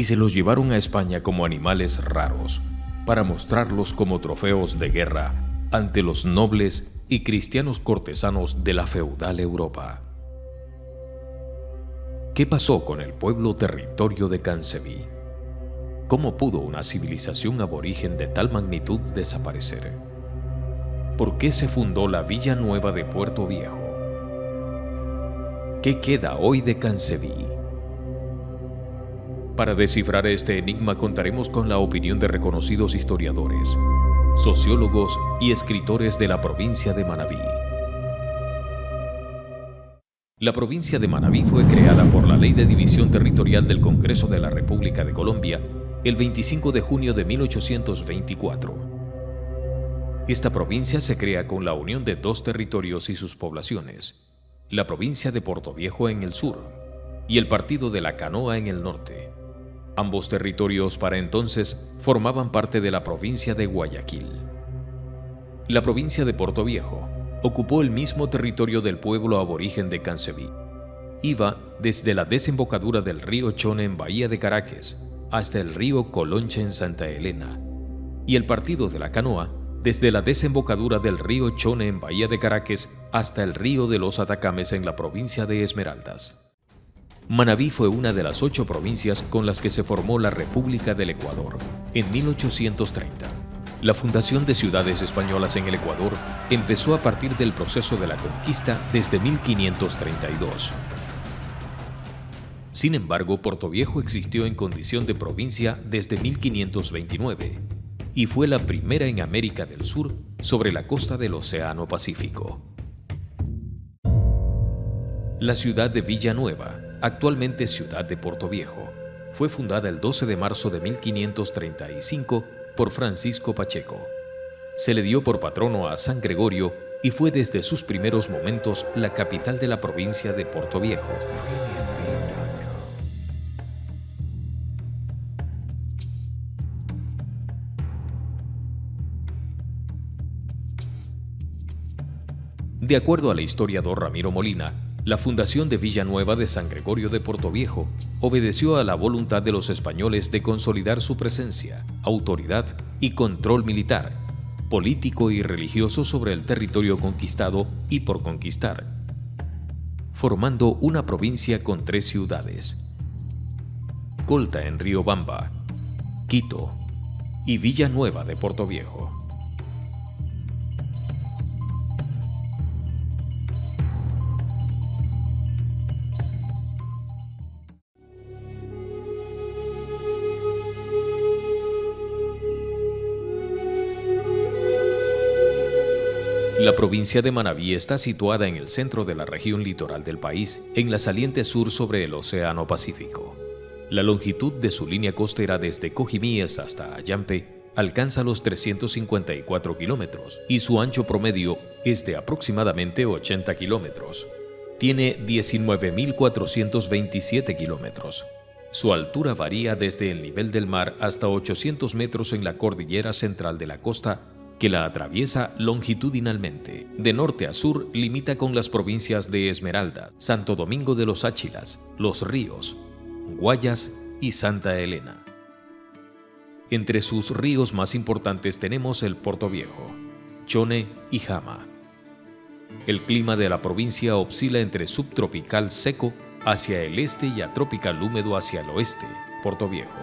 se los llevaron a España como animales raros, para mostrarlos como trofeos de guerra ante los nobles y cristianos cortesanos de la feudal Europa. ¿Qué pasó con el pueblo territorio de Cancebí? ¿Cómo pudo una civilización aborigen de tal magnitud desaparecer? ¿Por qué se fundó la Villa Nueva de Puerto Viejo? ¿Qué queda hoy de Cancebí? Para descifrar este enigma contaremos con la opinión de reconocidos historiadores, sociólogos y escritores de la provincia de Manabí. La provincia de Manabí fue creada por la Ley de División Territorial del Congreso de la República de Colombia el 25 de junio de 1824. Esta provincia se crea con la unión de dos territorios y sus poblaciones, la provincia de Portoviejo en el sur y el partido de La Canoa en el norte. Ambos territorios para entonces formaban parte de la provincia de Guayaquil. La provincia de Portoviejo ocupó el mismo territorio del pueblo aborigen de Cancebí. Iba desde la desembocadura del río Chone en Bahía de Caracas hasta el río Colonche en Santa Elena, y el partido de La Canoa desde la desembocadura del río Chone en Bahía de Caracas hasta el río de los Atacames en la provincia de Esmeraldas. Manabí fue una de las 8 provincias con las que se formó la República del Ecuador en 1830. La fundación de ciudades españolas en el Ecuador empezó a partir del proceso de la conquista desde 1532. Sin embargo, Portoviejo existió en condición de provincia desde 1529 y fue la primera en América del Sur sobre la costa del Océano Pacífico. La ciudad de Villanueva, actualmente ciudad de Portoviejo, fue fundada el 12 de marzo de 1535 por Francisco Pacheco. Se le dio por patrono a San Gregorio y fue desde sus primeros momentos la capital de la provincia de Portoviejo. De acuerdo al historiador Ramiro Molina, la fundación de Villanueva de San Gregorio de Portoviejo obedeció a la voluntad de los españoles de consolidar su presencia, autoridad y control militar, político y religioso sobre el territorio conquistado y por conquistar, formando una provincia con 3 ciudades: Colta en Riobamba, Quito y Villanueva de Portoviejo. La provincia de Manabí está situada en el centro de la región litoral del país, en la saliente sur sobre el Océano Pacífico. La longitud de su línea costera desde Cojimíes hasta Ayampe alcanza los 354 kilómetros y su ancho promedio es de aproximadamente 80 kilómetros. Tiene 19.427 kilómetros. Su altura varía desde el nivel del mar hasta 800 metros en la cordillera central de la costa, que la atraviesa longitudinalmente. De norte a sur limita con las provincias de Esmeralda, Santo Domingo de los Áchilas, Los Ríos, Guayas y Santa Elena. Entre sus ríos más importantes tenemos el Portoviejo, Chone y Jama. El clima de la provincia oscila entre subtropical seco hacia el este y a tropical húmedo hacia el oeste, Portoviejo,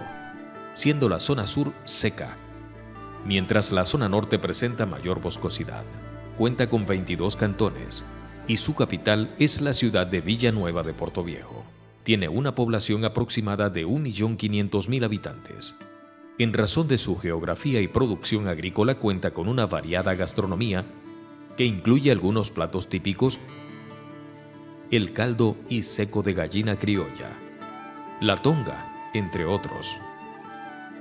siendo la zona sur seca, mientras la zona norte presenta mayor boscosidad. Cuenta con 22 cantones y su capital es la ciudad de Villanueva de Portoviejo. Tiene una población aproximada de 1.500.000 habitantes. En razón de su geografía y producción agrícola, cuenta con una variada gastronomía que incluye algunos platos típicos: el caldo y seco de gallina criolla, la tonga, entre otros.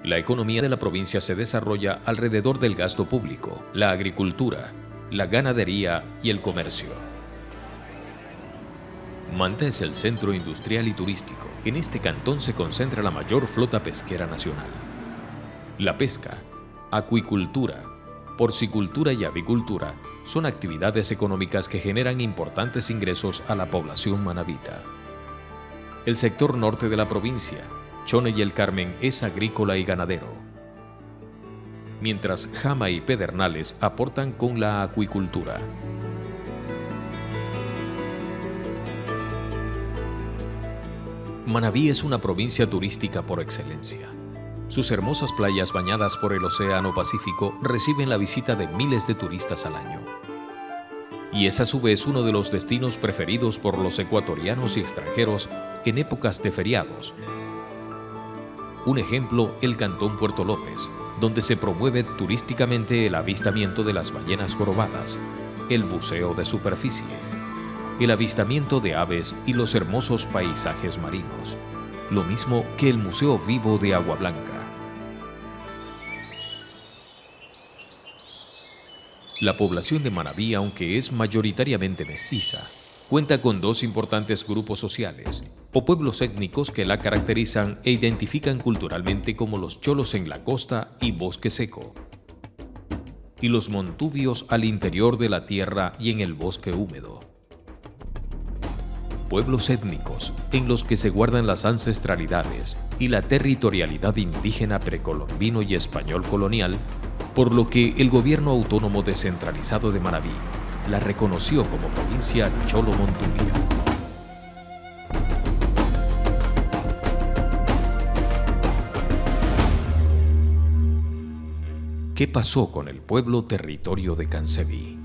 La economía de la provincia se desarrolla alrededor del gasto público, la agricultura, la ganadería y el comercio. Manta es el centro industrial y turístico. En este cantón se concentra la mayor flota pesquera nacional. La pesca, acuicultura, porcicultura y avicultura son actividades económicas que generan importantes ingresos a la población manabita. El sector norte de la provincia Chone y el Carmen es agrícola y ganadero, mientras Jama y Pedernales aportan con la acuicultura. Manabí es una provincia turística por excelencia. Sus hermosas playas bañadas por el Océano Pacífico reciben la visita de miles de turistas al año. Y es a su vez uno de los destinos preferidos por los ecuatorianos y extranjeros en épocas de feriados. Un ejemplo, el Cantón Puerto López, donde se promueve turísticamente el avistamiento de las ballenas jorobadas, el buceo de superficie, el avistamiento de aves y los hermosos paisajes marinos, lo mismo que el Museo Vivo de Agua Blanca. La población de Manabí, aunque es mayoritariamente mestiza, cuenta con dos importantes grupos sociales o pueblos étnicos que la caracterizan e identifican culturalmente como los cholos en la costa y bosque seco, y los montubios al interior de la tierra y en el bosque húmedo. Pueblos étnicos en los que se guardan las ancestralidades y la territorialidad indígena precolombino y español colonial, por lo que el gobierno autónomo descentralizado de Manabí la reconoció como provincia cholo-montubia. ¿Qué pasó con el pueblo territorio de Cancebí?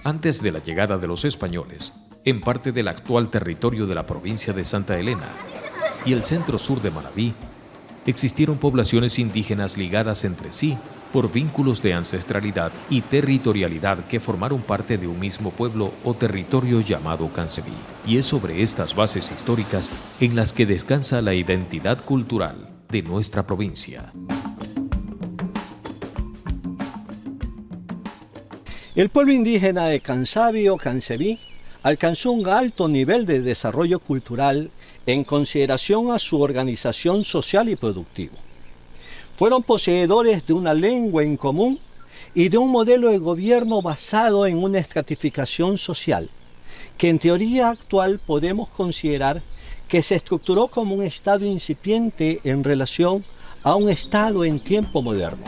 Antes de la llegada de los españoles, en parte del actual territorio de la provincia de Santa Elena y el centro-sur de Manabí, existieron poblaciones indígenas ligadas entre sí por vínculos de ancestralidad y territorialidad que formaron parte de un mismo pueblo o territorio llamado Cancebí. Y es sobre estas bases históricas en las que descansa la identidad cultural de nuestra provincia. El pueblo indígena de Cansabi o Cancebí alcanzó un alto nivel de desarrollo cultural en consideración a su organización social y productiva. Fueron poseedores de una lengua en común y de un modelo de gobierno basado en una estratificación social, que en teoría actual podemos considerar que se estructuró como un Estado incipiente en relación a un Estado en tiempo moderno.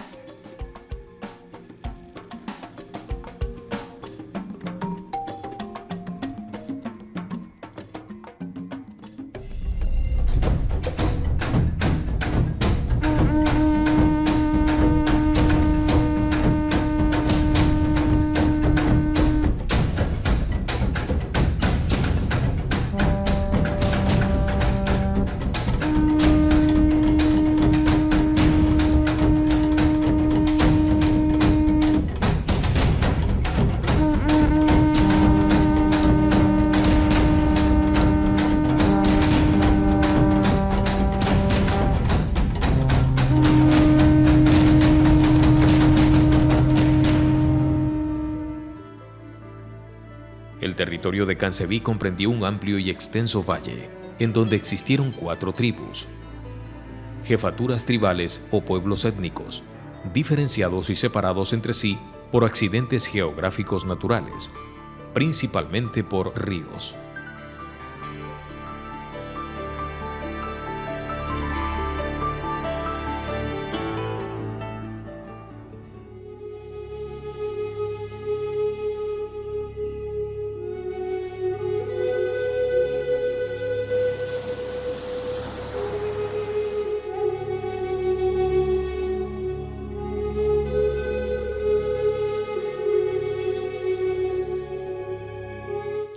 El territorio de Cancebí comprendió un amplio y extenso valle, en donde existieron 4 tribus, jefaturas tribales o pueblos étnicos, diferenciados y separados entre sí por accidentes geográficos naturales, principalmente por ríos.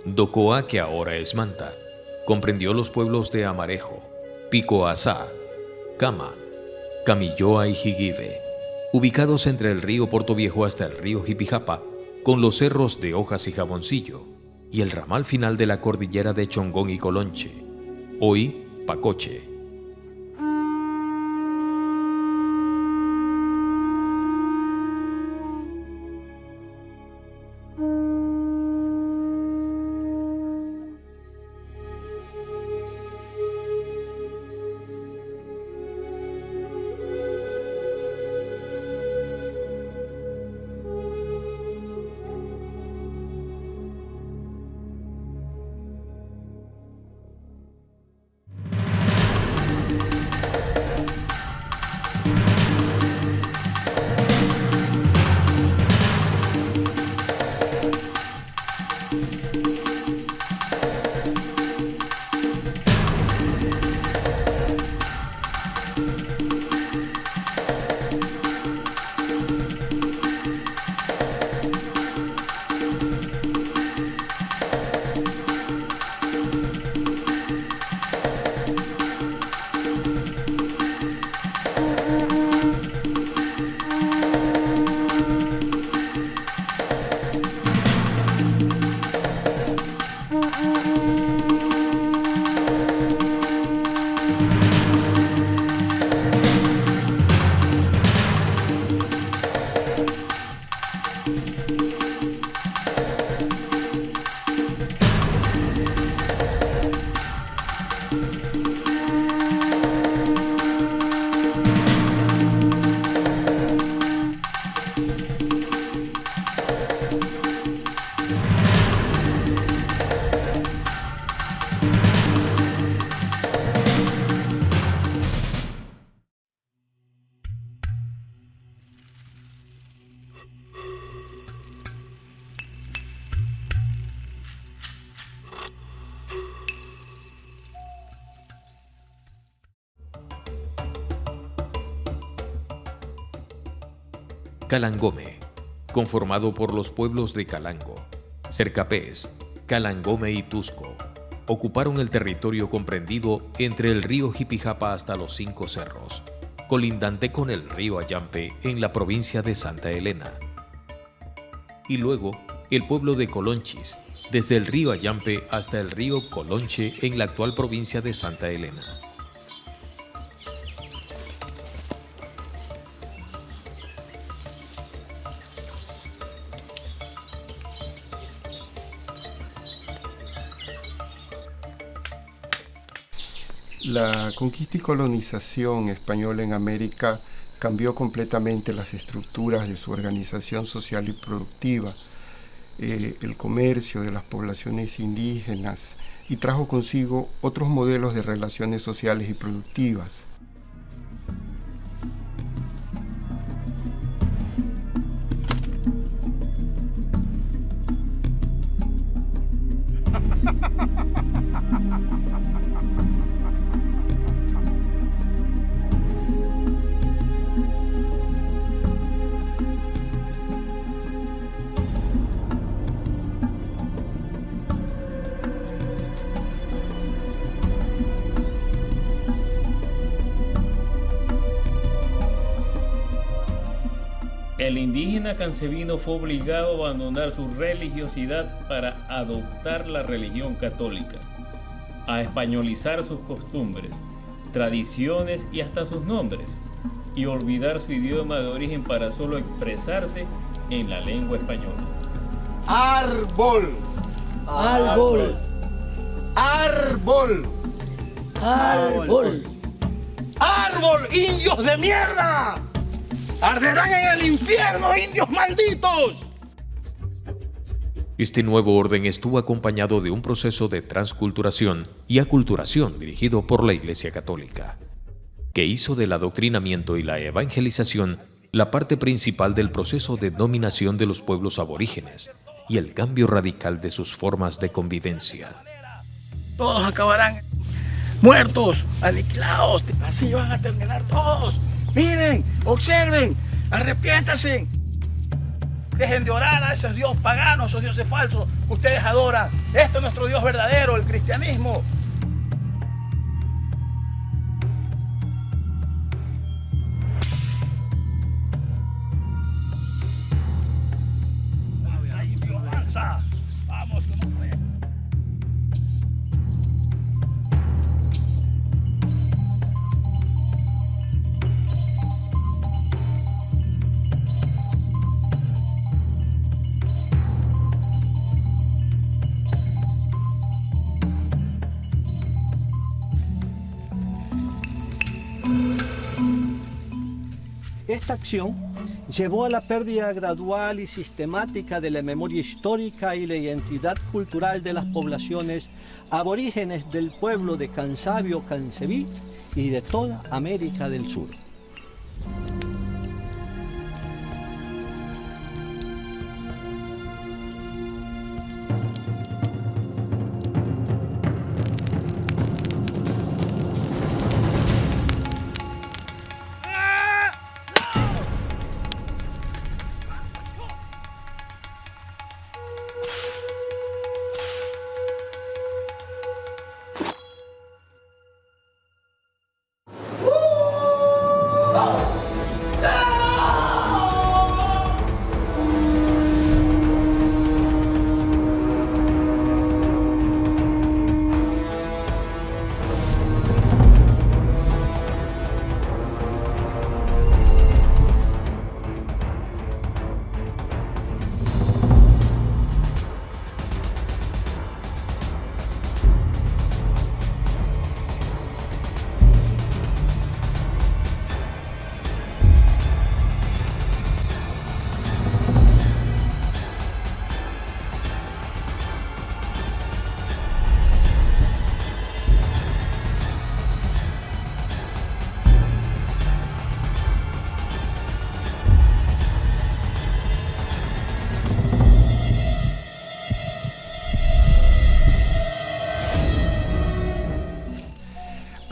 Docoa, que ahora es Manta, comprendió los pueblos de Amarejo, Picoazá, Cama, Camilloa y Jigive, ubicados entre el río Portoviejo hasta el río Jipijapa, con los cerros de Hojas y Jaboncillo, y el ramal final de la cordillera de Chongón y Colonche, hoy Pacoche. Calangome, conformado por los pueblos de Calango, Cercapés, Calangome y Tusco, ocuparon el territorio comprendido entre el río Jipijapa hasta los 5 cerros, colindante con el río Ayampe en la provincia de Santa Elena. Y luego el pueblo de Colonchis, desde el río Ayampe hasta el río Colonche en la actual provincia de Santa Elena. La conquista y colonización española en América cambió completamente las estructuras de su organización social y productiva, el comercio de las poblaciones indígenas, y trajo consigo otros modelos de relaciones sociales y productivas. El indígena cancebino fue obligado a abandonar su religiosidad para adoptar la religión católica, a españolizar sus costumbres, tradiciones y hasta sus nombres, y olvidar su idioma de origen para solo expresarse en la lengua española. Árbol. Árbol. Árbol. Árbol. Árbol, indios de mierda. Arderán en el infierno, indios malditos. Este nuevo orden estuvo acompañado de un proceso de transculturación y aculturación dirigido por la Iglesia Católica, que hizo del adoctrinamiento y la evangelización la parte principal del proceso de dominación de los pueblos aborígenes y el cambio radical de sus formas de convivencia. Todos acabarán muertos, aniquilados. Así van a terminar todos. Miren, observen, arrepiéntanse. Dejen de orar a esos dioses paganos, esos dioses falsos que ustedes adoran. Este es nuestro Dios verdadero, el cristianismo. Avanza. Vamos, que no puede. Esta acción llevó a la pérdida gradual y sistemática de la memoria histórica y la identidad cultural de las poblaciones aborígenes del pueblo de Cansabio-Cancebí y de toda América del Sur.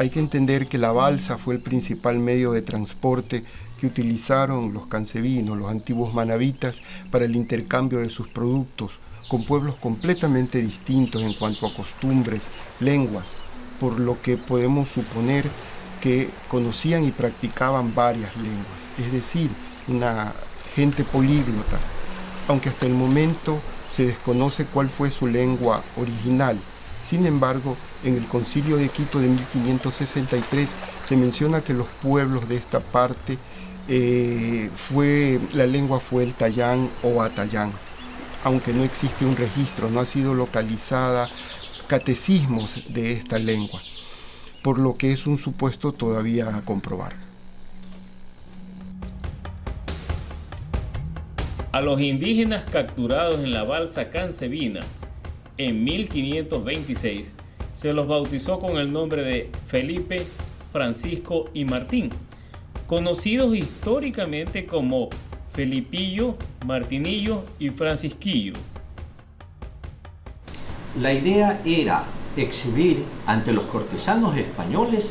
hay que entender que la balsa fue el principal medio de transporte que utilizaron los cancebinos, los antiguos manabitas, para el intercambio de sus productos con pueblos completamente distintos en cuanto a costumbres, lenguas, por lo que podemos suponer que conocían y practicaban varias lenguas, es decir, una gente políglota, aunque hasta el momento se desconoce cuál fue su lengua original. Sin embargo, en el Concilio de Quito de 1563 se menciona que los pueblos de esta parte la lengua fue el tayán o atayán, aunque no existe un registro, no ha sido localizada catecismos de esta lengua, por lo que es un supuesto todavía a comprobar. A los indígenas capturados en la balsa Cancebina en 1526 se los bautizó con el nombre de Felipe, Francisco y Martín, conocidos históricamente como Felipillo, Martinillo y Francisquillo. La idea era exhibir ante los cortesanos españoles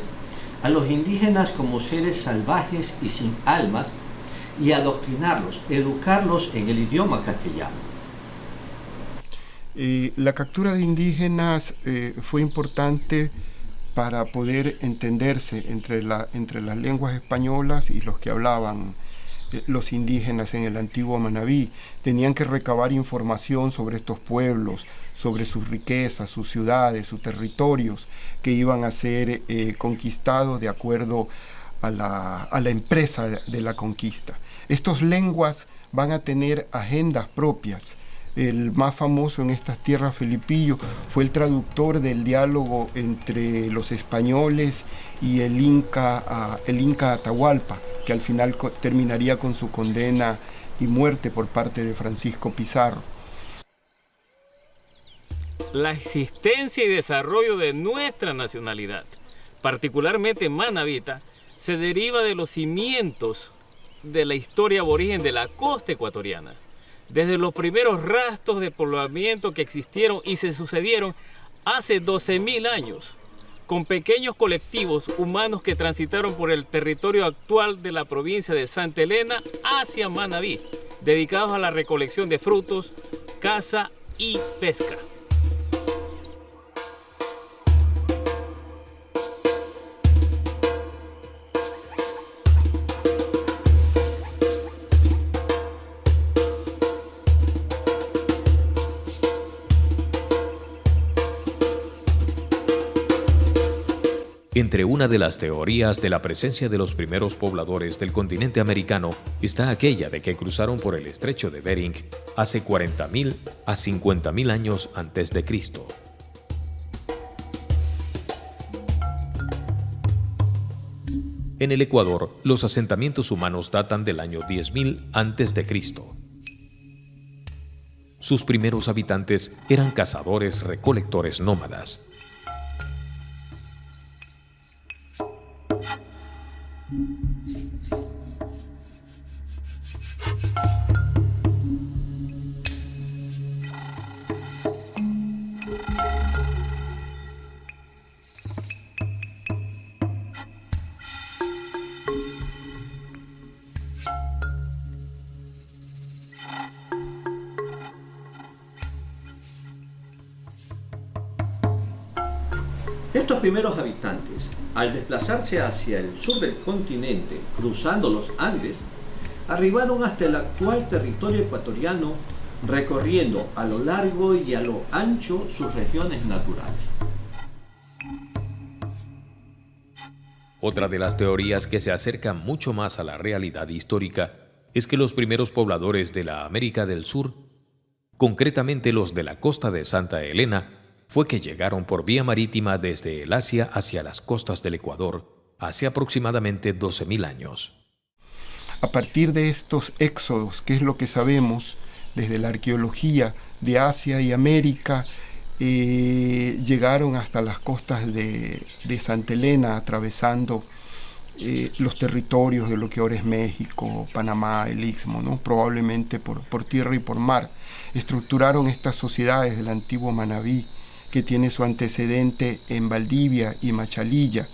a los indígenas como seres salvajes y sin almas y adoctrinarlos, educarlos en el idioma castellano. La captura de indígenas fue importante para poder entenderse entre las lenguas españolas y los que hablaban los indígenas en el antiguo Manabí. Tenían que recabar información sobre estos pueblos, sobre sus riquezas, sus ciudades, sus territorios, que iban a ser conquistados de acuerdo a la empresa de la conquista. Estas lenguas van a tener agendas propias. El más famoso en estas tierras, Felipillo, fue el traductor del diálogo entre los españoles y el Inca Atahualpa, que al final terminaría con su condena y muerte por parte de Francisco Pizarro. La existencia y desarrollo de nuestra nacionalidad, particularmente manabita, se deriva de los cimientos de la historia aborigen de la costa ecuatoriana. Desde los primeros rastros de poblamiento que existieron y se sucedieron hace 12.000 años, con pequeños colectivos humanos que transitaron por el territorio actual de la provincia de Santa Elena hacia Manabí, dedicados a la recolección de frutos, caza y pesca. Entre una de las teorías de la presencia de los primeros pobladores del continente americano está aquella de que cruzaron por el estrecho de Bering hace 40.000 a 50.000 años antes de Cristo. En el Ecuador, los asentamientos humanos datan del año 10.000 antes de Cristo. Sus primeros habitantes eran cazadores-recolectores nómadas. Estos primeros habitantes, al desplazarse hacia el sur del continente, cruzando los Andes, arribaron hasta el actual territorio ecuatoriano, recorriendo a lo largo y a lo ancho sus regiones naturales. Otra de las teorías que se acerca mucho más a la realidad histórica es que los primeros pobladores de la América del Sur, concretamente los de la costa de Santa Elena, fue que llegaron por vía marítima desde el Asia hacia las costas del Ecuador hace aproximadamente 12.000 años. A partir de estos éxodos, que es lo que sabemos desde la arqueología de Asia y América, llegaron hasta las costas de Santa Elena, atravesando los territorios de lo que ahora es México, Panamá, el Istmo, ¿no? Probablemente por tierra y por mar. Estructuraron estas sociedades del antiguo Manabí, que tiene su antecedente en Valdivia y Machalilla,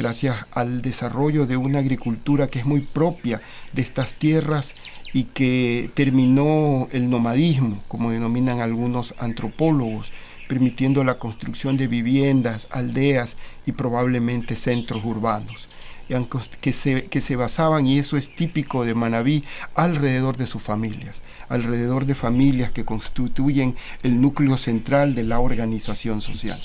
gracias al desarrollo de una agricultura que es muy propia de estas tierras y que terminó el nomadismo, como denominan algunos antropólogos, permitiendo la construcción de viviendas, aldeas y probablemente centros urbanos, que se basaban, y eso es típico de Manabí, alrededor de sus familias, alrededor de familias que constituyen el núcleo central de la organización social.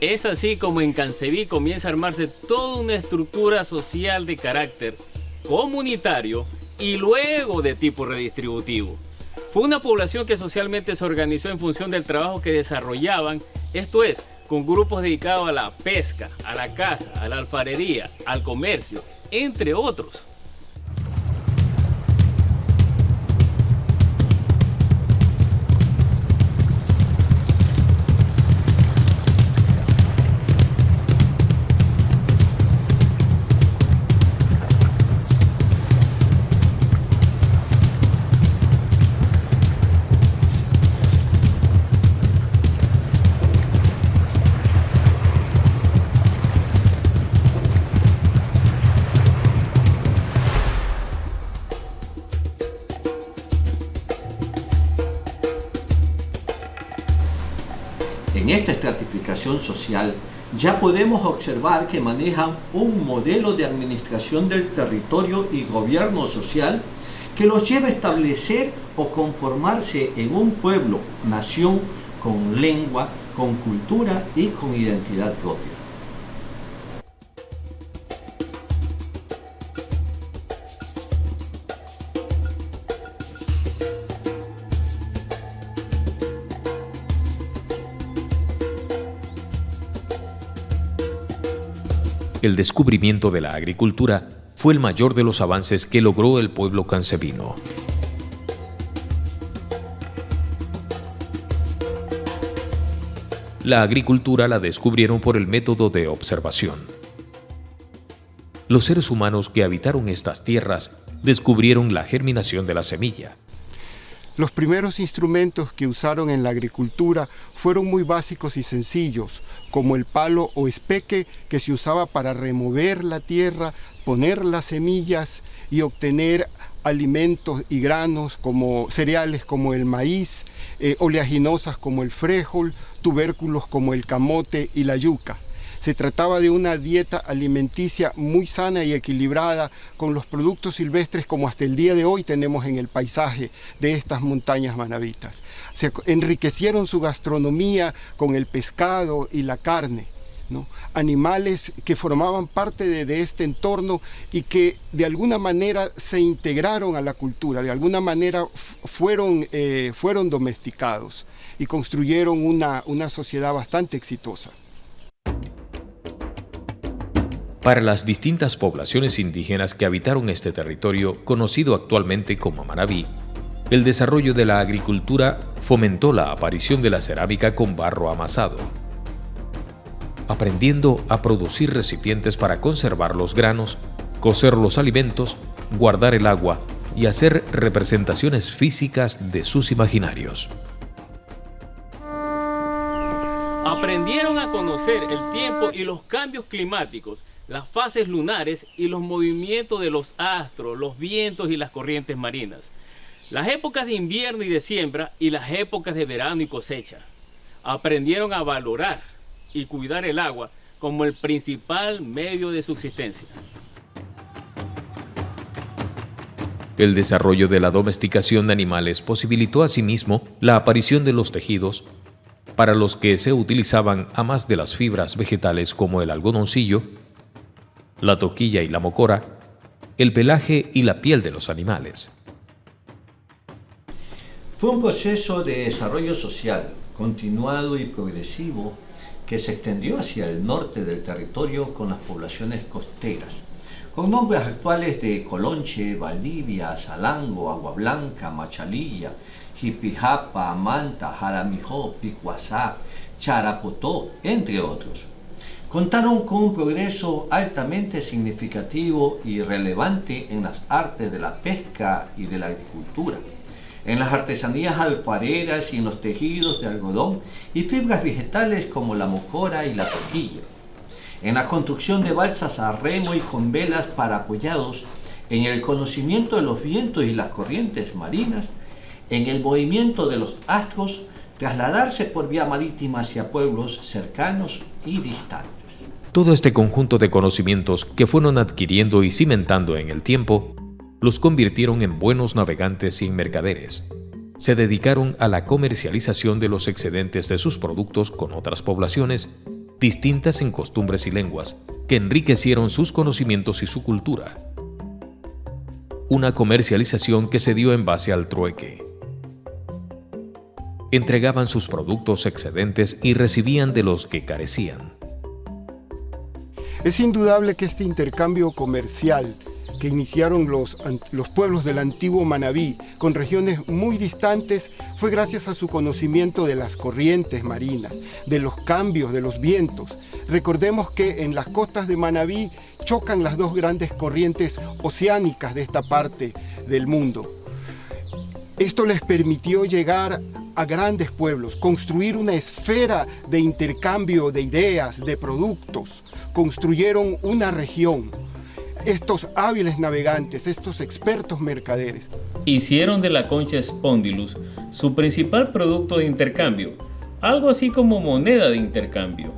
Es así como en Cancebí comienza a armarse toda una estructura social de carácter comunitario y luego de tipo redistributivo. Fue una población que socialmente se organizó en función del trabajo que desarrollaban, esto es, con grupos dedicados a la pesca, a la caza, a la alfarería, al comercio, entre otros. En esta estratificación social ya podemos observar que manejan un modelo de administración del territorio y gobierno social que los lleva a establecer o conformarse en un pueblo, nación, con lengua, con cultura y con identidad propia. El descubrimiento de la agricultura fue el mayor de los avances que logró el pueblo cancebino. La agricultura la descubrieron por el método de observación. Los seres humanos que habitaron estas tierras descubrieron la germinación de la semilla. Los primeros instrumentos que usaron en la agricultura fueron muy básicos y sencillos, como el palo o espeque que se usaba para remover la tierra, poner las semillas y obtener alimentos y granos como cereales como el maíz, oleaginosas como el frijol, tubérculos como el camote y la yuca. Se trataba de una dieta alimenticia muy sana y equilibrada con los productos silvestres como hasta el día de hoy tenemos en el paisaje de estas montañas manabitas. Se enriquecieron su gastronomía con el pescado y la carne, ¿no? Animales que formaban parte de este entorno y que de alguna manera se integraron a la cultura, de alguna manera fueron domesticados y construyeron una sociedad bastante exitosa. Para las distintas poblaciones indígenas que habitaron este territorio, conocido actualmente como Manabí, el desarrollo de la agricultura fomentó la aparición de la cerámica con barro amasado, aprendiendo a producir recipientes para conservar los granos, cocer los alimentos, guardar el agua y hacer representaciones físicas de sus imaginarios. Aprendieron a conocer el tiempo y los cambios climáticos, las fases lunares y los movimientos de los astros, los vientos y las corrientes marinas, las épocas de invierno y de siembra y las épocas de verano y cosecha. Aprendieron a valorar y cuidar el agua como el principal medio de subsistencia. El desarrollo de la domesticación de animales posibilitó asimismo la aparición de los tejidos, para los que se utilizaban, a más de las fibras vegetales como el algodoncillo, la toquilla y la mocora, el pelaje y la piel de los animales. Fue un proceso de desarrollo social, continuado y progresivo, que se extendió hacia el norte del territorio con las poblaciones costeras, con nombres actuales de Colonche, Valdivia, Salango, Agua Blanca, Machalilla, Jipijapa, Manta, Jaramijó, Picuazá, Charapotó, entre otros. Contaron con un progreso altamente significativo y relevante en las artes de la pesca y de la agricultura, en las artesanías alfareras y en los tejidos de algodón y fibras vegetales como la mocora y la toquilla. en la construcción de balsas a remo y con velas para apoyados, en el conocimiento de los vientos y las corrientes marinas, en el movimiento de los astros, trasladarse por vía marítima hacia pueblos cercanos y distantes. Todo este conjunto de conocimientos que fueron adquiriendo y cimentando en el tiempo, los convirtieron en buenos navegantes y mercaderes. Se dedicaron a la comercialización de los excedentes de sus productos con otras poblaciones, distintas en costumbres y lenguas, que enriquecieron sus conocimientos y su cultura. Una comercialización que se dio en base al trueque. Entregaban sus productos excedentes y recibían de los que carecían. Es indudable que este intercambio comercial que iniciaron los pueblos del antiguo Manabí con regiones muy distantes fue gracias a su conocimiento de las corrientes marinas, de los cambios de los vientos. Recordemos que en las costas de Manabí chocan las dos grandes corrientes oceánicas de esta parte del mundo. Esto les permitió llegar a grandes pueblos, construir una esfera de intercambio de ideas, de productos. Construyeron una región. Estos hábiles navegantes, estos expertos mercaderes, hicieron de la concha Spondylus su principal producto de intercambio, algo así como moneda de intercambio.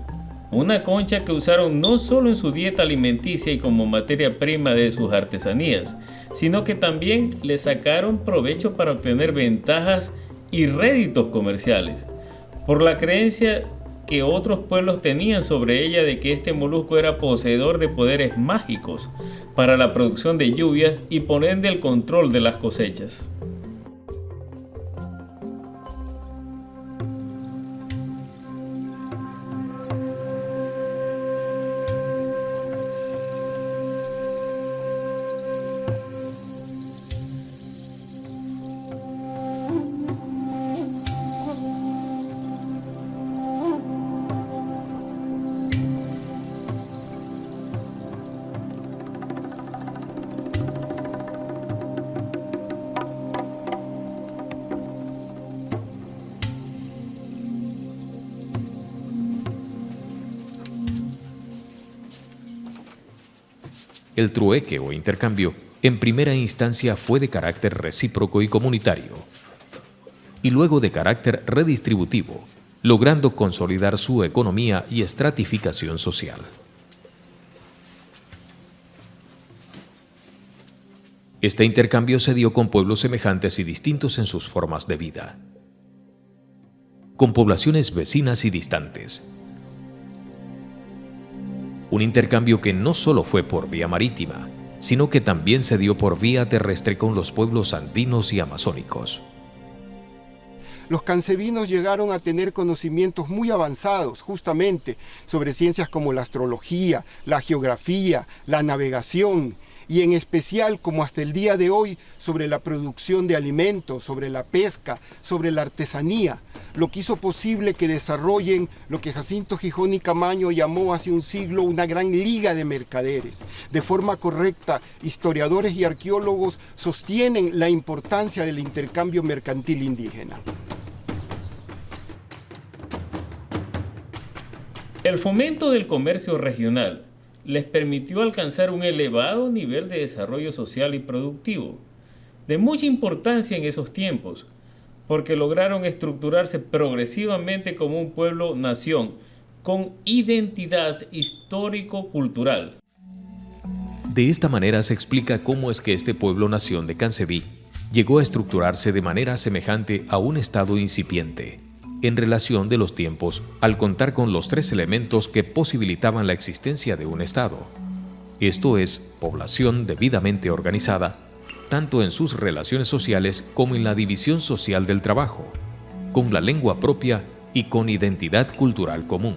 Una concha que usaron no solo en su dieta alimenticia y como materia prima de sus artesanías, sino que también le sacaron provecho para obtener ventajas y réditos comerciales, por la creencia que otros pueblos tenían sobre ella de que este molusco era poseedor de poderes mágicos para la producción de lluvias y por ende el control de las cosechas. El trueque o intercambio, en primera instancia, fue de carácter recíproco y comunitario, y luego de carácter redistributivo, logrando consolidar su economía y estratificación social. Este intercambio se dio con pueblos semejantes y distintos en sus formas de vida, con poblaciones vecinas y distantes. Un intercambio que no solo fue por vía marítima, sino que también se dio por vía terrestre con los pueblos andinos y amazónicos. Los cancebinos llegaron a tener conocimientos muy avanzados justamente sobre ciencias como la astrología, la geografía, la navegación y en especial, como hasta el día de hoy, sobre la producción de alimentos, sobre la pesca, sobre la artesanía, lo que hizo posible que desarrollen lo que Jacinto Gijón y Camaño llamó hace un siglo una gran liga de mercaderes. De forma correcta, historiadores y arqueólogos sostienen la importancia del intercambio mercantil indígena. El fomento del comercio regional les permitió alcanzar un elevado nivel de desarrollo social y productivo, de mucha importancia en esos tiempos, porque lograron estructurarse progresivamente como un pueblo-nación con identidad histórico-cultural. De esta manera se explica cómo es que este pueblo-nación de Cancebí llegó a estructurarse de manera semejante a un estado incipiente, en relación de los tiempos, al contar con los tres elementos que posibilitaban la existencia de un estado. Esto es, población debidamente organizada, tanto en sus relaciones sociales como en la división social del trabajo, con la lengua propia y con identidad cultural común,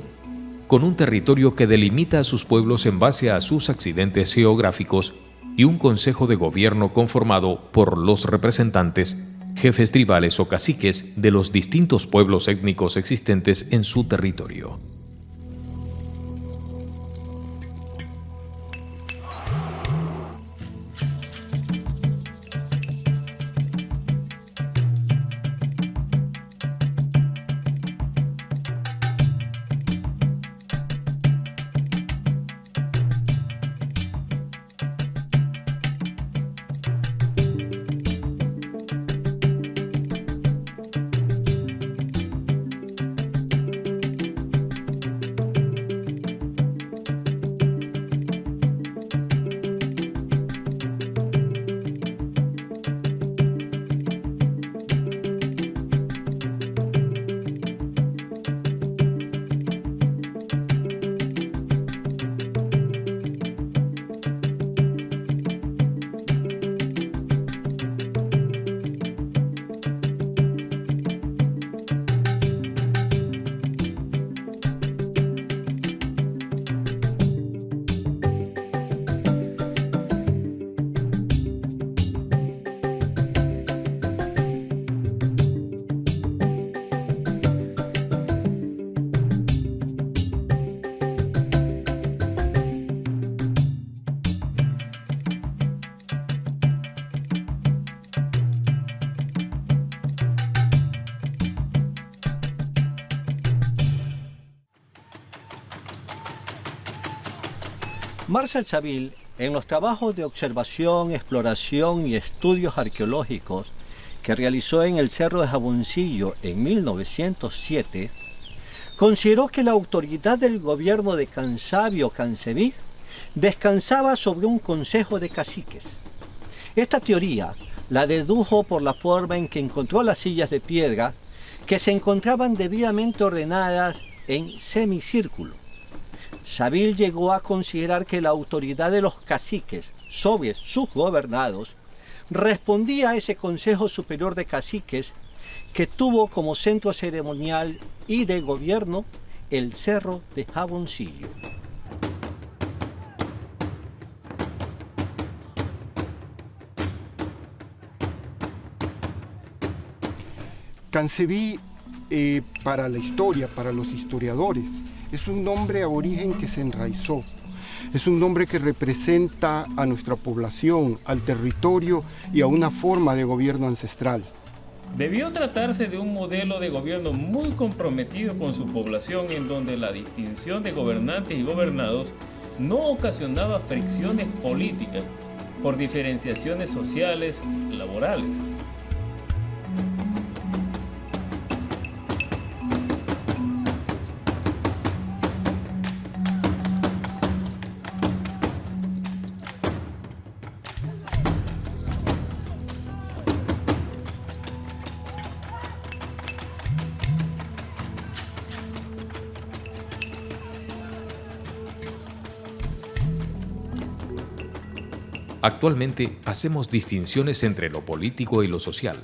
con un territorio que delimita a sus pueblos en base a sus accidentes geográficos y un consejo de gobierno conformado por los representantes, jefes tribales o caciques de los distintos pueblos étnicos existentes en su territorio. Marcel Saville, en los trabajos de observación, exploración y estudios arqueológicos que realizó en el Cerro de Jaboncillo en 1907, consideró que la autoridad del gobierno de Cansabio Canseví descansaba sobre un consejo de caciques. Esta teoría la dedujo por la forma en que encontró las sillas de piedra que se encontraban debidamente ordenadas en semicírculo. Saville llegó a considerar que la autoridad de los caciques sobre sus gobernados respondía a ese Consejo Superior de Caciques que tuvo como centro ceremonial y de gobierno el Cerro de Jaboncillo. Canseví, para la historia, para los historiadores, es un nombre aborigen que se enraizó. Es un nombre que representa a nuestra población, al territorio y a una forma de gobierno ancestral. Debió tratarse de un modelo de gobierno muy comprometido con su población, en donde la distinción de gobernantes y gobernados no ocasionaba fricciones políticas por diferenciaciones sociales, laborales. Actualmente hacemos distinciones entre lo político y lo social,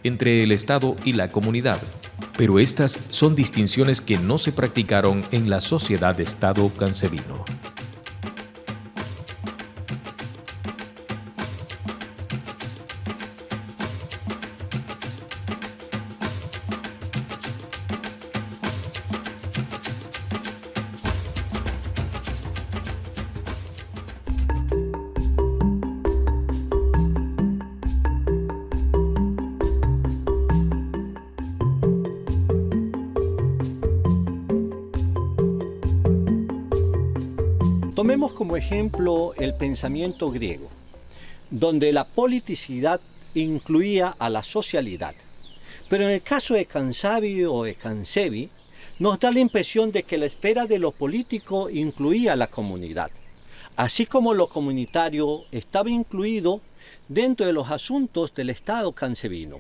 entre el Estado y la comunidad, pero estas son distinciones que no se practicaron en la sociedad-estado cansevino. Tomemos como ejemplo el pensamiento griego, donde la politicidad incluía a la socialidad. Pero en el caso de Cansabio o de Cansevi, nos da la impresión de que la esfera de lo político incluía a la comunidad, así como lo comunitario estaba incluido dentro de los asuntos del Estado cansevino.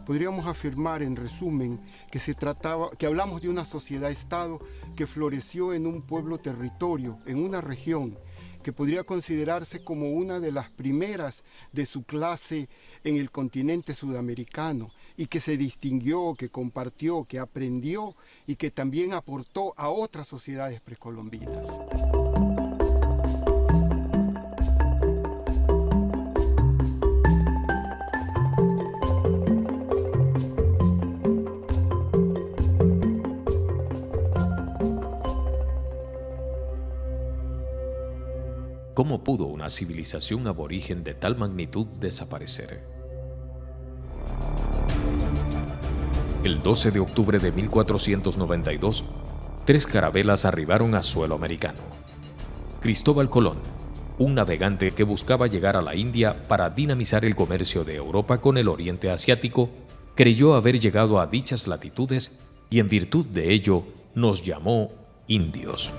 Podríamos afirmar, en resumen, que hablamos de una sociedad-estado que floreció en un pueblo-territorio, en una región, que podría considerarse como una de las primeras de su clase en el continente sudamericano, y que se distinguió, que compartió, que aprendió y que también aportó a otras sociedades precolombinas. ¿Cómo pudo una civilización aborigen de tal magnitud desaparecer? El 12 de octubre de 1492, 3 carabelas arribaron a suelo americano. Cristóbal Colón, un navegante que buscaba llegar a la India para dinamizar el comercio de Europa con el Oriente Asiático, creyó haber llegado a dichas latitudes y en virtud de ello nos llamó indios.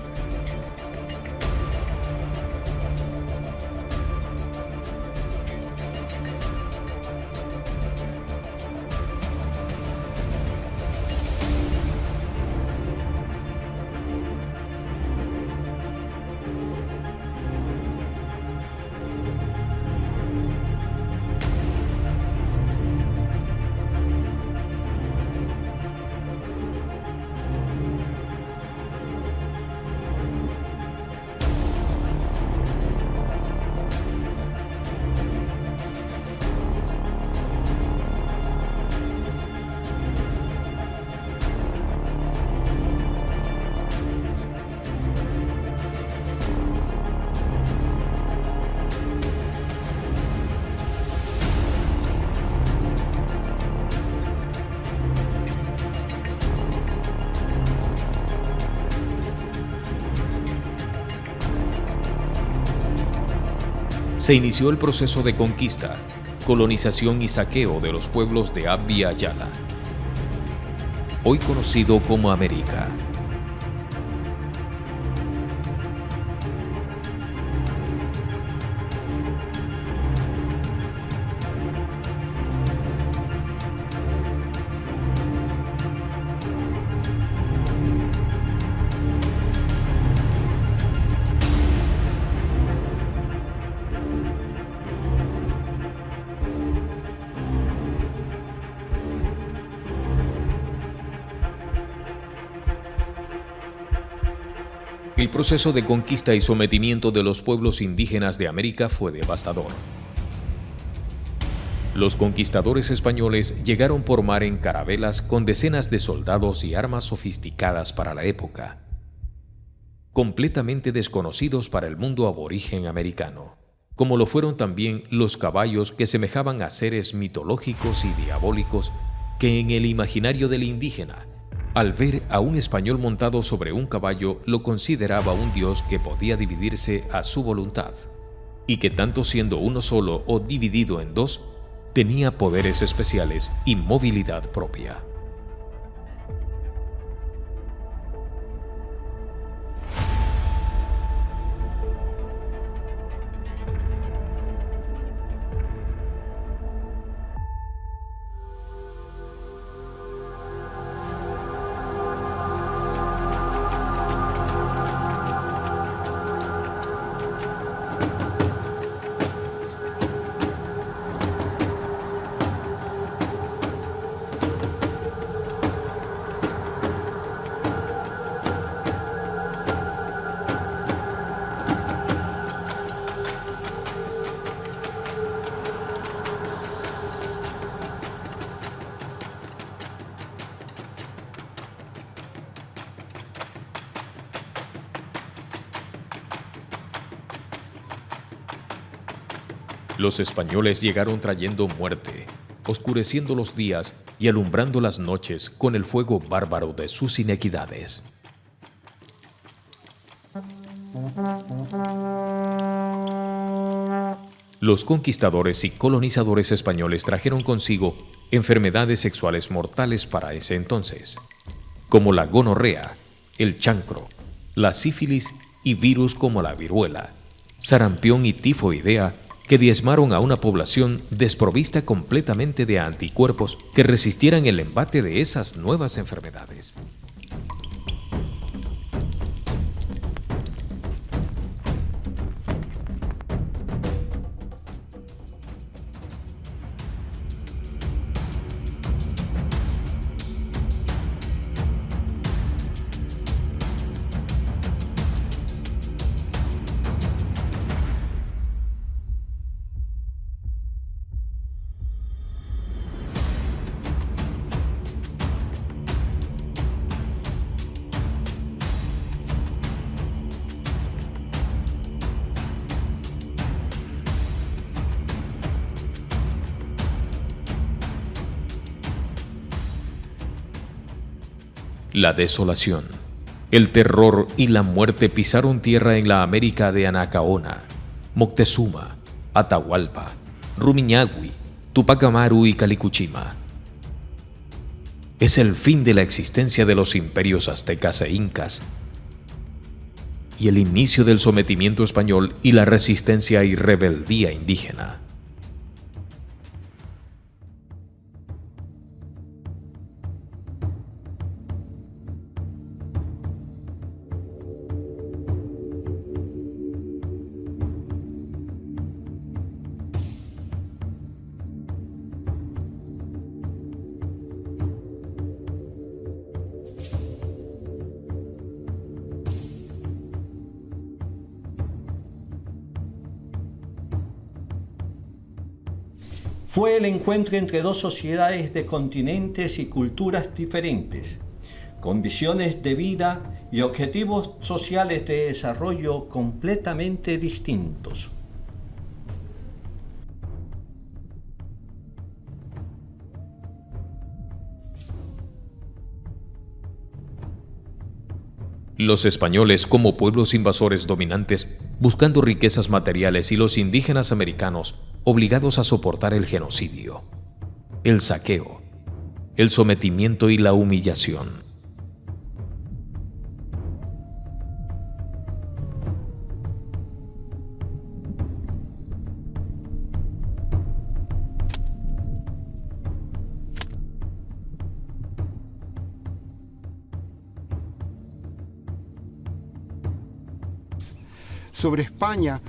se inició el proceso de conquista, colonización y saqueo de los pueblos de Abya Yala, hoy conocido como América. El proceso de conquista y sometimiento de los pueblos indígenas de América fue devastador. Los conquistadores españoles llegaron por mar en carabelas con decenas de soldados y armas sofisticadas para la época, completamente desconocidos para el mundo aborigen americano, como lo fueron también los caballos que semejaban a seres mitológicos y diabólicos que en el imaginario del indígena, al ver a un español montado sobre un caballo, lo consideraba un dios que podía dividirse a su voluntad, y que tanto siendo uno solo o dividido en dos, tenía poderes especiales y movilidad propia. Los españoles llegaron trayendo muerte, oscureciendo los días y alumbrando las noches con el fuego bárbaro de sus inequidades. Los conquistadores y colonizadores españoles trajeron consigo enfermedades sexuales mortales para ese entonces, como la gonorrea, el chancro, la sífilis y virus como la viruela, sarampión y tifoidea, que diezmaron a una población desprovista completamente de anticuerpos que resistieran el embate de esas nuevas enfermedades. La desolación, el terror y la muerte pisaron tierra en la América de Anacaona, Moctezuma, Atahualpa, Rumiñahui, Tupac Amaru y Calicuchima. Es el fin de la existencia de los imperios aztecas e incas y el inicio del sometimiento español y la resistencia y rebeldía indígena. Fue el encuentro entre dos sociedades de continentes y culturas diferentes, con visiones de vida y objetivos sociales de desarrollo completamente distintos. Los españoles, como pueblos invasores dominantes, buscando riquezas materiales, y los indígenas americanos, obligados a soportar el genocidio, el saqueo, el sometimiento y la humillación. Sobre España,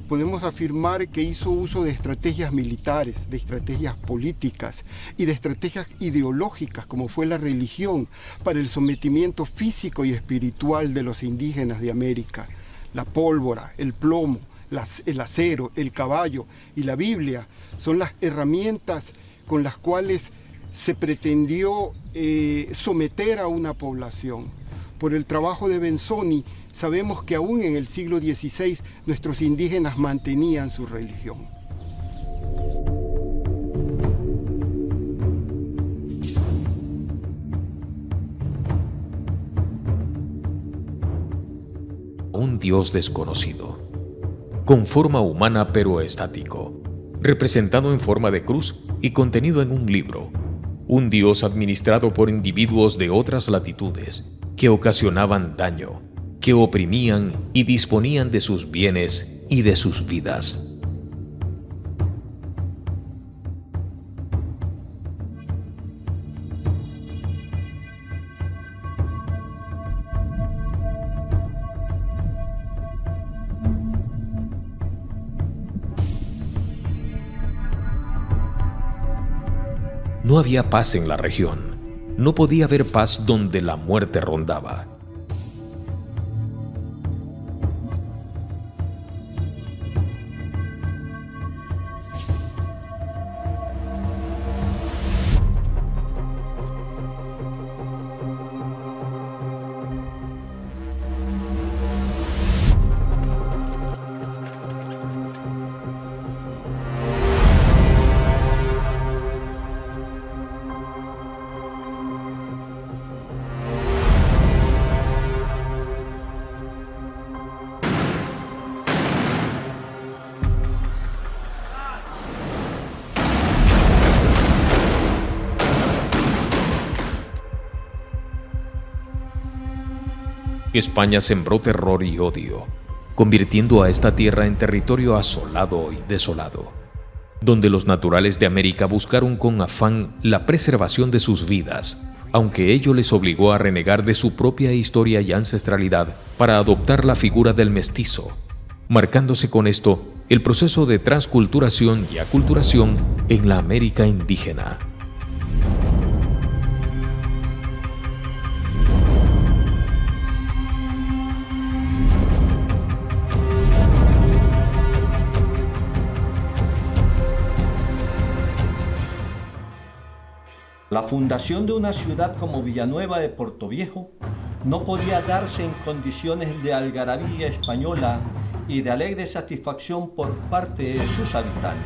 podemos afirmar que hizo uso de estrategias militares, de estrategias políticas y de estrategias ideológicas, como fue la religión, para el sometimiento físico y espiritual de los indígenas de América. La pólvora, el plomo, el acero, el caballo y la Biblia son las herramientas con las cuales se pretendió someter a una población. Por el trabajo de Benzoni, sabemos que aún en el siglo XVI nuestros indígenas mantenían su religión. Un Dios desconocido, con forma humana pero estático, representado en forma de cruz y contenido en un libro. Un Dios administrado por individuos de otras latitudes que ocasionaban daño, que oprimían y disponían de sus bienes y de sus vidas. No había paz en la región. No podía haber paz donde la muerte rondaba. España sembró terror y odio, convirtiendo a esta tierra en territorio asolado y desolado, donde los naturales de América buscaron con afán la preservación de sus vidas, aunque ello les obligó a renegar de su propia historia y ancestralidad para adoptar la figura del mestizo, marcándose con esto el proceso de transculturación y aculturación en la América indígena. La fundación de una ciudad como Villanueva de Portoviejo no podía darse en condiciones de algarabía española y de alegre satisfacción por parte de sus habitantes.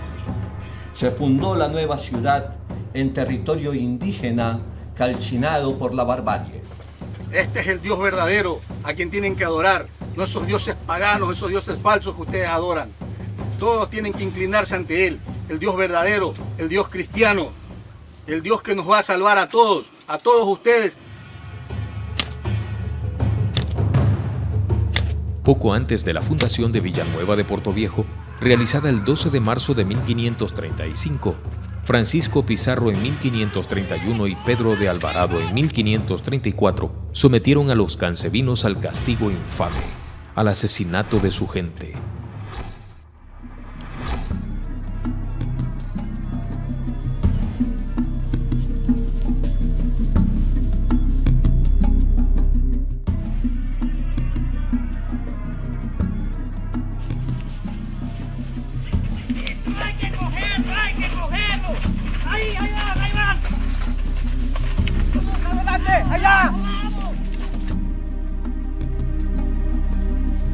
Se fundó la nueva ciudad en territorio indígena calcinado por la barbarie. Este es el Dios verdadero a quien tienen que adorar, no esos dioses paganos, esos dioses falsos que ustedes adoran. Todos tienen que inclinarse ante Él, el Dios verdadero, el Dios cristiano. El Dios que nos va a salvar a todos ustedes. Poco antes de la fundación de Villanueva de Portoviejo, realizada el 12 de marzo de 1535, Francisco Pizarro en 1531 y Pedro de Alvarado en 1534 sometieron a los cancebinos al castigo infame, al asesinato de su gente.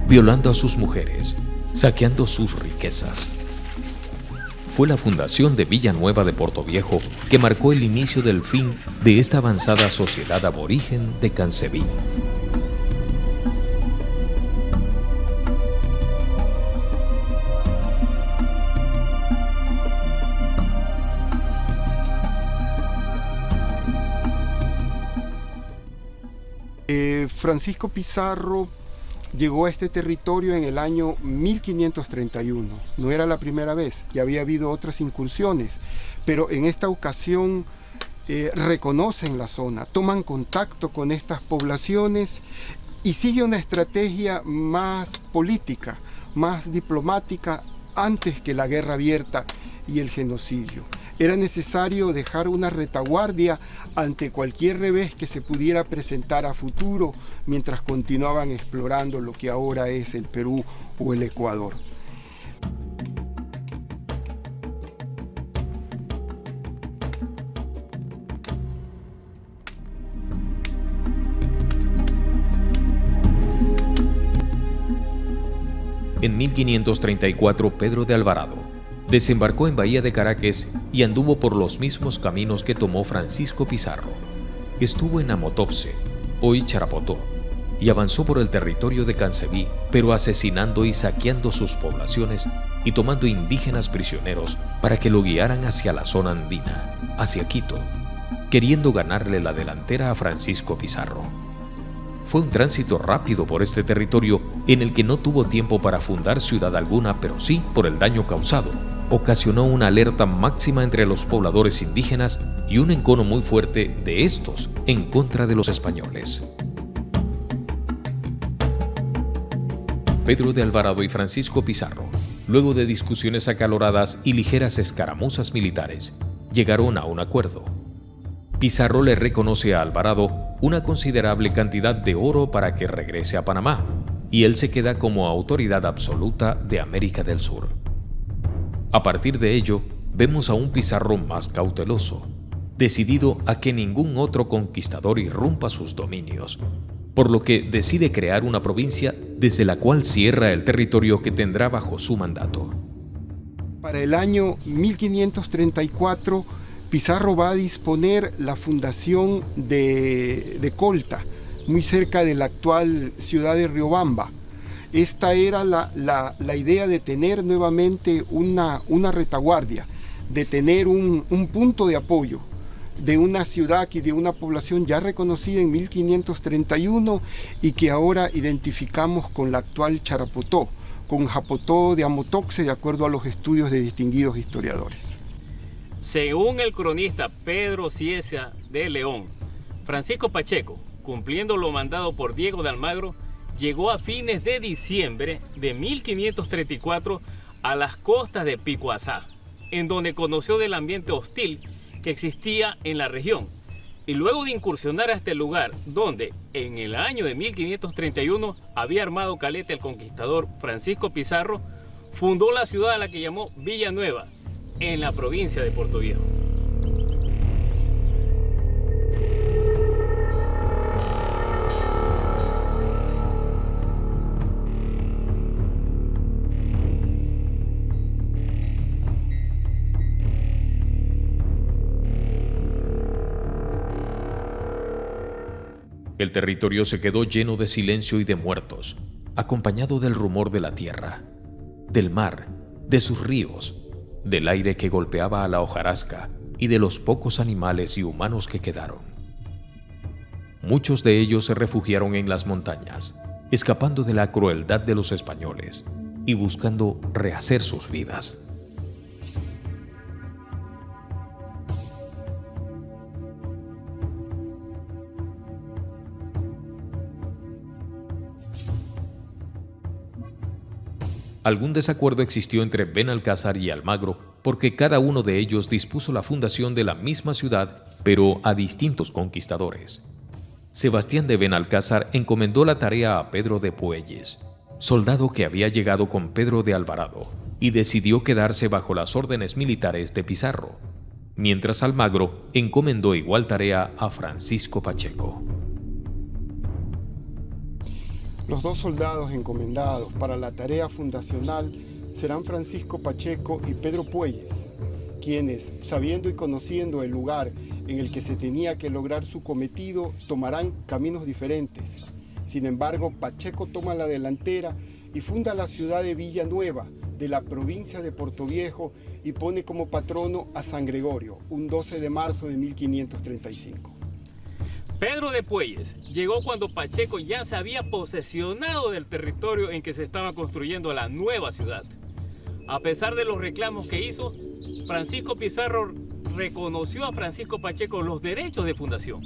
Violando a sus mujeres, saqueando sus riquezas. Fue la fundación de Villanueva de Portoviejo que marcó el inicio del fin de esta avanzada sociedad aborigen de Cancebí. Francisco Pizarro llegó a este territorio en el año 1531. No era la primera vez, ya había habido otras incursiones, pero en esta ocasión reconocen la zona, toman contacto con estas poblaciones y sigue una estrategia más política, más diplomática antes que la guerra abierta y el genocidio. Era necesario dejar una retaguardia ante cualquier revés que se pudiera presentar a futuro mientras continuaban explorando lo que ahora es el Perú o el Ecuador. En 1534, Pedro de Alvarado desembarcó en Bahía de Caracas y anduvo por los mismos caminos que tomó Francisco Pizarro. Estuvo en Amotopse, hoy Charapotó, y avanzó por el territorio de Cancebí, pero asesinando y saqueando sus poblaciones y tomando indígenas prisioneros para que lo guiaran hacia la zona andina, hacia Quito, queriendo ganarle la delantera a Francisco Pizarro. Fue un tránsito rápido por este territorio en el que no tuvo tiempo para fundar ciudad alguna, pero sí por el daño causado. Ocasionó una alerta máxima entre los pobladores indígenas y un encono muy fuerte de estos en contra de los españoles. Pedro de Alvarado y Francisco Pizarro, luego de discusiones acaloradas y ligeras escaramuzas militares, llegaron a un acuerdo. Pizarro le reconoce a Alvarado una considerable cantidad de oro para que regrese a Panamá, y él se queda como autoridad absoluta de América del Sur. A partir de ello, vemos a un Pizarro más cauteloso, decidido a que ningún otro conquistador irrumpa sus dominios, por lo que decide crear una provincia desde la cual cierra el territorio que tendrá bajo su mandato. Para el año 1534, Pizarro va a disponer la fundación de Colta, muy cerca de la actual ciudad de Riobamba. Esta era la idea de tener nuevamente una retaguardia, de tener un punto de apoyo de una ciudad y de una población ya reconocida en 1531 y que ahora identificamos con la actual Charapotó, con Japotó de Amotoxe, de acuerdo a los estudios de distinguidos historiadores. Según el cronista Pedro Cieza de León, Francisco Pacheco, cumpliendo lo mandado por Diego de Almagro, llegó a fines de diciembre de 1534 a las costas de Picuazá, en donde conoció del ambiente hostil que existía en la región, y luego de incursionar a este lugar, donde en el año de 1531 había armado caleta el conquistador Francisco Pizarro, fundó la ciudad a la que llamó Villanueva, en la provincia de Puerto Viejo. El territorio se quedó lleno de silencio y de muertos, acompañado del rumor de la tierra, del mar, de sus ríos, del aire que golpeaba a la hojarasca y de los pocos animales y humanos que quedaron. Muchos de ellos se refugiaron en las montañas, escapando de la crueldad de los españoles y buscando rehacer sus vidas. Algún desacuerdo existió entre Benalcázar y Almagro porque cada uno de ellos dispuso la fundación de la misma ciudad, pero a distintos conquistadores. Sebastián de Benalcázar encomendó la tarea a Pedro de Puelles, soldado que había llegado con Pedro de Alvarado, y decidió quedarse bajo las órdenes militares de Pizarro, mientras Almagro encomendó igual tarea a Francisco Pacheco. Los dos soldados encomendados para la tarea fundacional serán Francisco Pacheco y Pedro Puelles, quienes, sabiendo y conociendo el lugar en el que se tenía que lograr su cometido, tomarán caminos diferentes. Sin embargo, Pacheco toma la delantera y funda la ciudad de Villanueva, de la provincia de Puerto Viejo, y pone como patrono a San Gregorio, un 12 de marzo de 1535. Pedro de Puelles llegó cuando Pacheco ya se había posesionado del territorio en que se estaba construyendo la nueva ciudad. A pesar de los reclamos que hizo, Francisco Pizarro reconoció a Francisco Pacheco los derechos de fundación.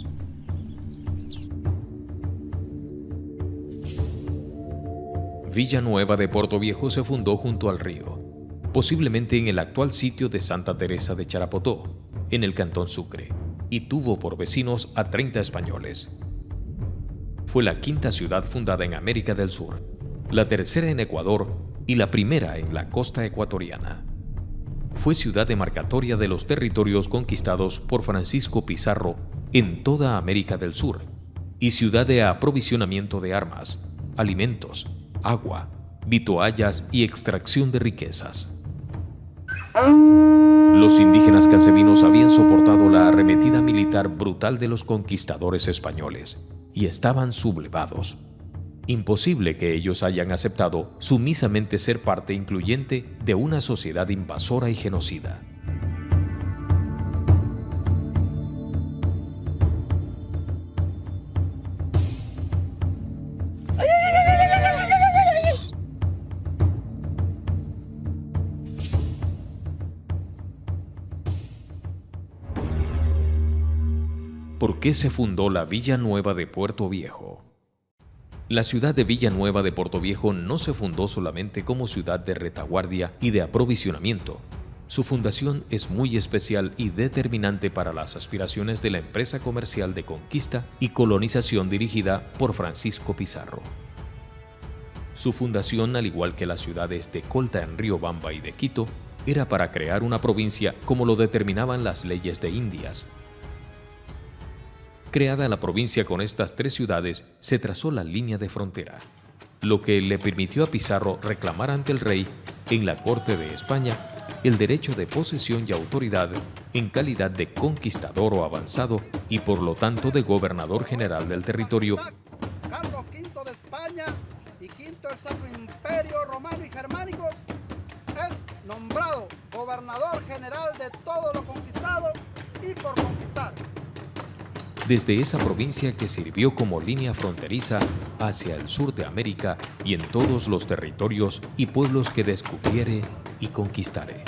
Villanueva de Portoviejo se fundó junto al río, posiblemente en el actual sitio de Santa Teresa de Charapotó, en el cantón Sucre, y tuvo por vecinos a 30 españoles. Fue la quinta ciudad fundada en América del Sur, la tercera en Ecuador y la primera en la costa ecuatoriana. Fue ciudad demarcatoria de los territorios conquistados por Francisco Pizarro en toda América del Sur y ciudad de aprovisionamiento de armas, alimentos, agua, vituallas y extracción de riquezas. Los indígenas cancebinos habían soportado la arremetida militar brutal de los conquistadores españoles y estaban sublevados. Imposible que ellos hayan aceptado sumisamente ser parte incluyente de una sociedad invasora y genocida. ¿Por qué se fundó la Villanueva de Puerto Viejo? La ciudad de Villanueva de Portoviejo no se fundó solamente como ciudad de retaguardia y de aprovisionamiento. Su fundación es muy especial y determinante para las aspiraciones de la empresa comercial de conquista y colonización dirigida por Francisco Pizarro. Su fundación, al igual que las ciudades de Colta en Riobamba y de Quito, era para crear una provincia como lo determinaban las leyes de Indias. Creada la provincia con estas 3 ciudades, se trazó la línea de frontera, lo que le permitió a Pizarro reclamar ante el rey, en la corte de España, el derecho de posesión y autoridad en calidad de conquistador o avanzado y por lo tanto de gobernador general del territorio. Carlos V de España y V del Sacro Imperio Romano y Germánico es nombrado gobernador general de todo lo conquistado y por conquistar. Desde esa provincia que sirvió como línea fronteriza hacia el sur de América y en todos los territorios y pueblos que descubriere y conquistare.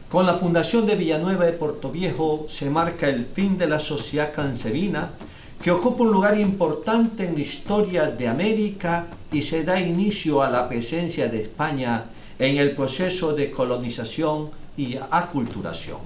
Con la fundación de Villanueva de Portoviejo se marca el fin de la sociedad cancebina, que ocupa un lugar importante en la historia de América y se da inicio a la presencia de España en el proceso de colonización y aculturación.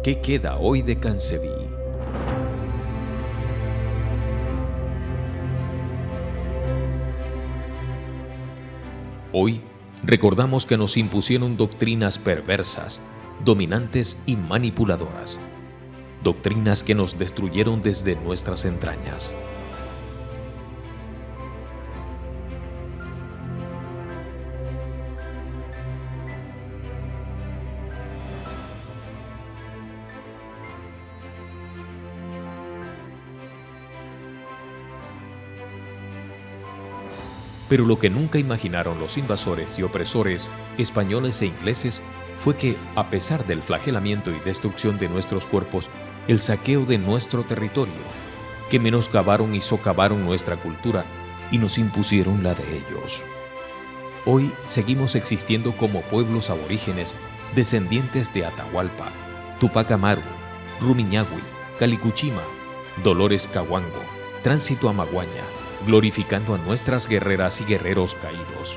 ¿Qué queda hoy de Cancebí? Hoy recordamos que nos impusieron doctrinas perversas, dominantes y manipuladoras. Doctrinas que nos destruyeron desde nuestras entrañas. Pero lo que nunca imaginaron los invasores y opresores, españoles e ingleses, fue que, a pesar del flagelamiento y destrucción de nuestros cuerpos, el saqueo de nuestro territorio, que menoscabaron y socavaron nuestra cultura y nos impusieron la de ellos. Hoy seguimos existiendo como pueblos aborígenes descendientes de Atahualpa, Tupac Amaru, Rumiñahui, Calicuchima, Dolores Cahuango, Tránsito Amaguaña, glorificando a nuestras guerreras y guerreros caídos.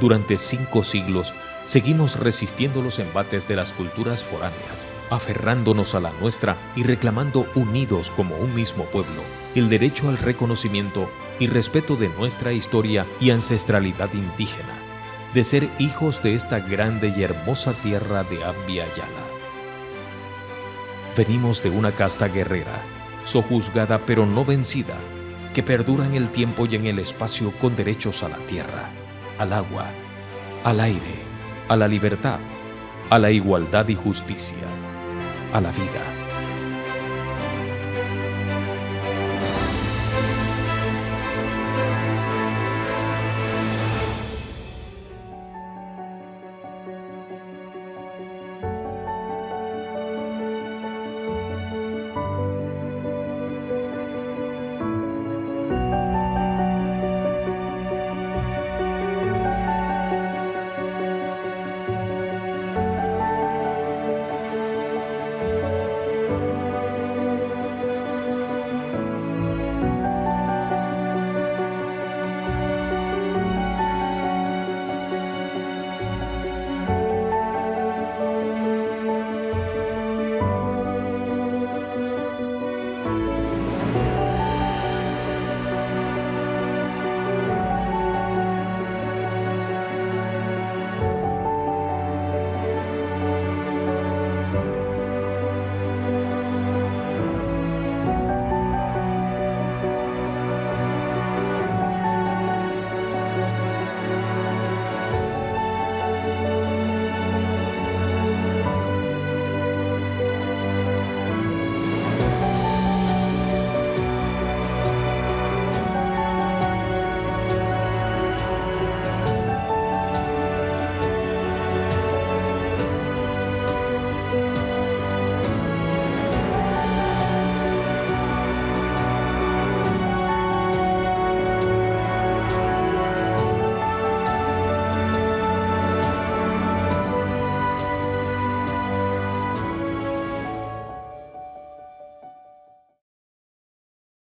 Durante 5 siglos seguimos resistiendo los embates de las culturas foráneas, aferrándonos a la nuestra y reclamando unidos como un mismo pueblo el derecho al reconocimiento y respeto de nuestra historia y ancestralidad indígena, de ser hijos de esta grande y hermosa tierra de Ambia Yala. Venimos de una casta guerrera, sojuzgada pero no vencida, que perdura en el tiempo y en el espacio con derechos a la tierra, al agua, al aire, a la libertad, a la igualdad y justicia, a la vida.